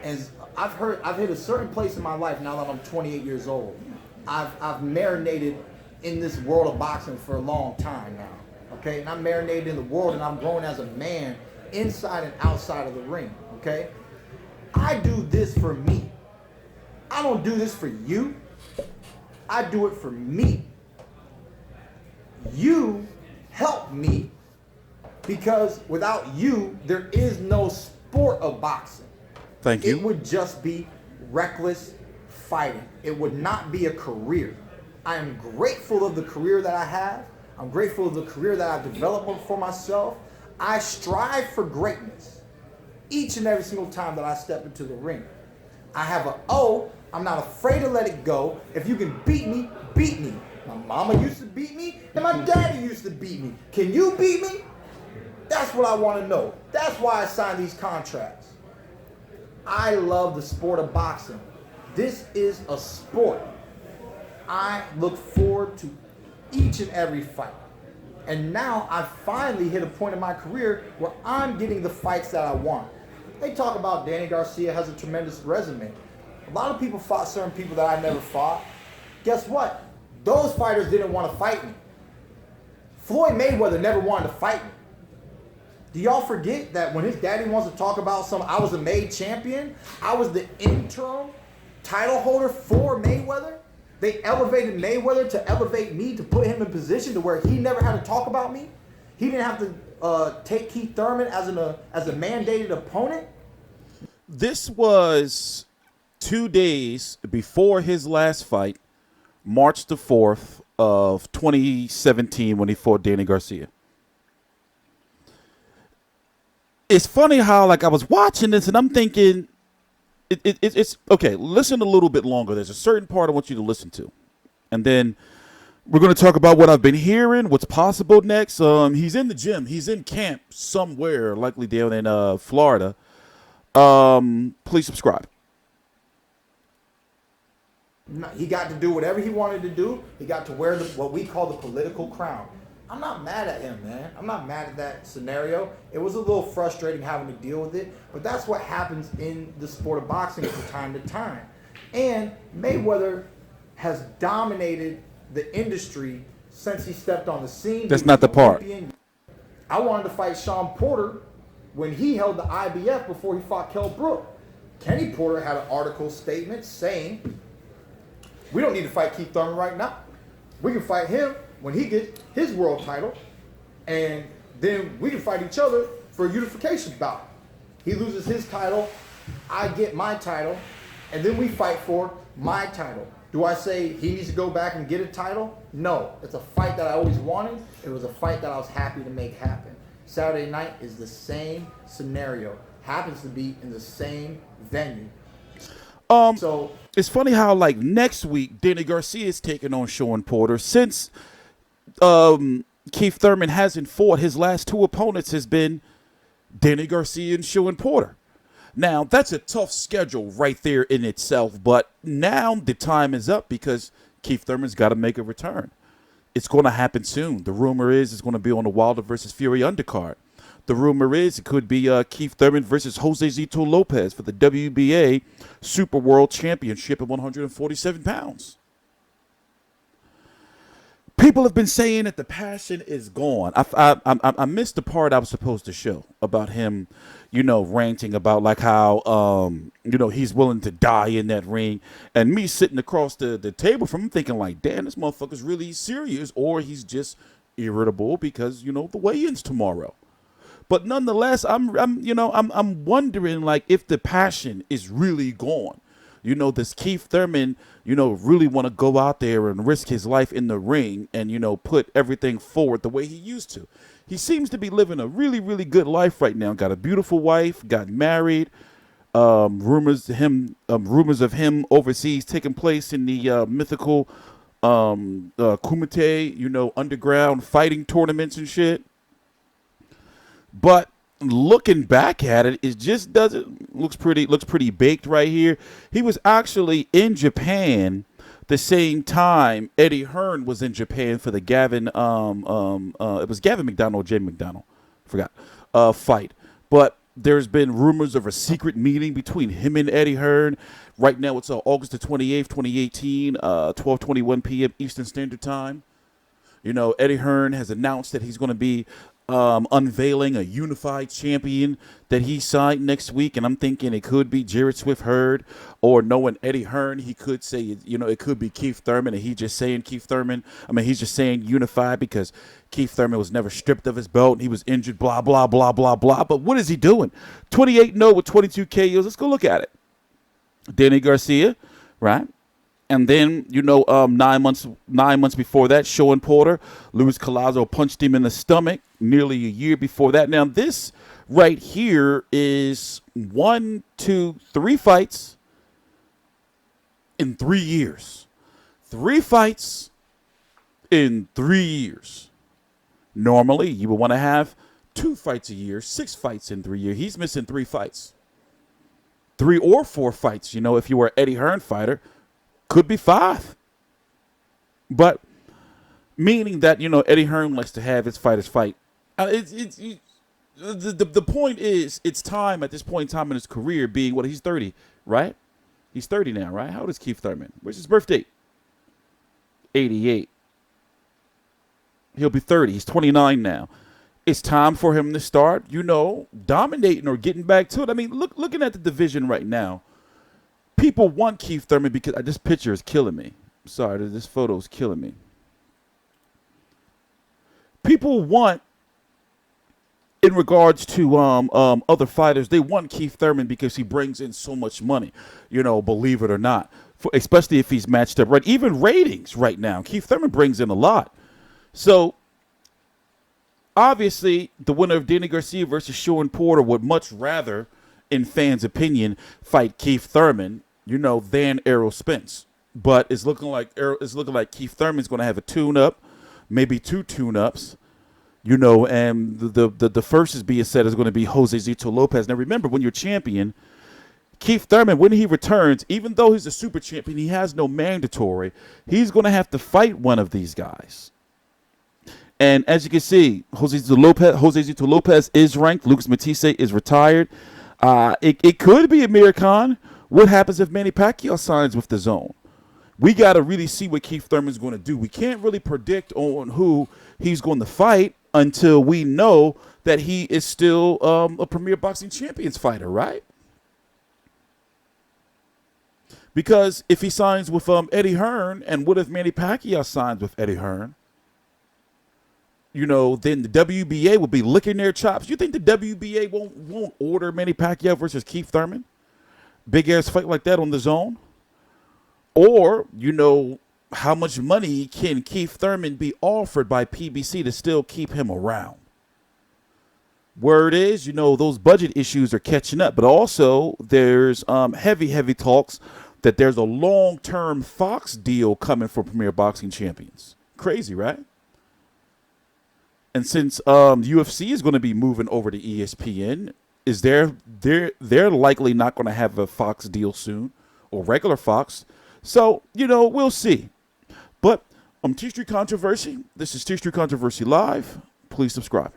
And I've hit a certain place in my life now that I'm 28 years old. I've marinated in this world of boxing for a long time now. Okay, and I'm marinated in the world, and I'm growing as a man inside and outside of the ring. Okay, I do this for me. I don't do this for you. I do it for me. You help me because without you, there is no sport of boxing. Thank you. It would just be reckless fighting. It would not be a career. I am grateful of the career that I have. I'm grateful of the career that I've developed for myself. I strive for greatness each and every single time that I step into the ring. I have an O. I'm not afraid to let it go. If you can beat me, beat me. My mama used to beat me, and my daddy used to beat me. Can you beat me? That's what I want to know. That's why I signed these contracts. I love the sport of boxing. This is a sport. I look forward to each and every fight. And now I finally hit a point in my career where I'm getting the fights that I want. They talk about Danny Garcia has a tremendous resume. A lot of people fought certain people that I never fought. Guess what? Those fighters didn't want to fight me. Floyd Mayweather never wanted to fight me. Do y'all forget that when his daddy wants to talk about I was a made champion, I was the interim title holder for Mayweather? They elevated Mayweather to elevate me, to put him in position to where he never had to talk about me. He didn't have to take Keith Thurman as a mandated opponent. This was 2 days before his last fight, March the 4th of 2017, when he fought Danny Garcia. It's funny how, like, I was watching this and I'm thinking, it's okay. Listen a little bit longer. There's a certain part I want you to listen to, and then we're going to talk about what I've been hearing, what's possible next. He's in the gym. He's in camp somewhere, likely down in Florida. Please subscribe. He got to do whatever he wanted to do. He got to wear what we call the political crown. I'm not mad at him, man. I'm not mad at that scenario. It was a little frustrating having to deal with it, but that's what happens in the sport of boxing from time to time. And Mayweather has dominated the industry since he stepped on the scene. That's not the part. I wanted to fight Sean Porter when he held the IBF before he fought Kell Brook. Kenny Porter had an article statement saying, we don't need to fight Keith Thurman right now. We can fight him when he gets his world title, and then we can fight each other for a unification bout. He loses his title, I get my title, and then we fight for my title. Do I say he needs to go back and get a title? No. It's a fight that I always wanted. It was a fight that I was happy to make happen. Saturday night is the same scenario. Happens to be in the same venue. So it's funny how, like, next week Danny Garcia is taking on Sean Porter. Since Keith Thurman hasn't fought, his last two opponents has been Danny Garcia and Sean Porter. Now, that's a tough schedule right there in itself, but now the time is up because Keith Thurman's got to make a return. It's going to happen soon. The rumor is it's going to be on the Wilder versus Fury undercard. The rumor is it could be Keith Thurman versus Josesito Lopez for the WBA Super World Championship at 147 pounds. People have been saying that the passion is gone. I missed the part I was supposed to show about him, ranting about like how, he's willing to die in that ring. And me sitting across the table from him thinking like, damn, this motherfucker's really serious, or he's just irritable because, the weigh-in's tomorrow. But nonetheless, I'm wondering like if the passion is really gone. Does Keith Thurman, really want to go out there and risk his life in the ring and, put everything forward the way he used to? He seems to be living a really, really good life right now. Got a beautiful wife, got married. Rumors of him overseas taking place in the mythical Kumite, underground fighting tournaments and shit. But looking back at it, it just looks pretty baked right here. He was actually in Japan the same time Eddie Hearn was in Japan for the Gavin it was Gavin McDonald or Jay McDonald, forgot, fight. But There's been rumors of a secret meeting between him and Eddie Hearn. Right now, it's August the 28th, 2018, 12:21 p.m. Eastern Standard Time. Eddie Hearn has announced that he's going to be unveiling a unified champion that he signed next week. And I'm thinking it could be Jarrett Swift Hurd, or knowing Eddie Hearn, he could say, it could be Keith Thurman, and he's just saying Keith Thurman. He's just saying unified because Keith Thurman was never stripped of his belt and he was injured, blah, blah, blah, blah, blah. But what is he doing? 28-0 with 22 KOs. Let's go look at it. Danny Garcia, right? And then, 9 months before that, Sean Porter, Luis Collazo punched him in the stomach nearly a year before that. Now, this right here is 1, 2, 3 fights in 3 years. 3 fights in 3 years. Normally, you would want to have 2 fights a year, 6 fights in 3 years. He's missing 3 fights. 3 or 4 fights, if you were an Eddie Hearn fighter. Could be 5. But meaning that, Eddie Hearn likes to have his fighters fight. The point is, it's time at this point in time in his career, being what, he's 30, right? He's 30 now, right? How old is Keith Thurman? Where's his birthday? 88. He'll be 30. He's 29 now. It's time for him to start, dominating or getting back to it. Looking at the division right now, people want Keith Thurman because this picture is killing me. Sorry, this photo is killing me. People want, in regards to other fighters, they want Keith Thurman because he brings in so much money, believe it or not, especially if he's matched up right. Even ratings right now, Keith Thurman brings in a lot. So, obviously, the winner of Danny Garcia versus Sean Porter would much rather, in fans' opinion, fight Keith Thurman, than Errol Spence. But it's looking like Keith Thurman's going to have a tune-up, maybe 2 tune-ups, and the first is being said is going to be Josesito Lopez. Now, remember, when you're champion, Keith Thurman, when he returns, even though he's a super champion, he has no mandatory. He's going to have to fight one of these guys. And as you can see, Josesito Lopez is ranked. Lucas Matisse is retired. It could be Amir Khan. What happens if Manny Pacquiao signs with the Zone? We got to really see what Keith Thurman's going to do. We can't really predict on who he's going to fight until we know that he is still a Premier Boxing Champions fighter, right? Because if he signs with Eddie Hearn, and what if Manny Pacquiao signs with Eddie Hearn? Then the WBA will be licking their chops. You think the WBA won't order Manny Pacquiao versus Keith Thurman? Big ass fight like that on the Zone? Or, how much money can Keith Thurman be offered by PBC to still keep him around? Word is, those budget issues are catching up. But also, there's heavy talks that there's a long-term Fox deal coming for Premier Boxing Champions. Crazy, right? And since UFC is going to be moving over to ESPN, they're likely not going to have a Fox deal soon, or regular Fox. So, we'll see. But TstreeT Controversy. This is TstreeT Controversy Live. Please subscribe.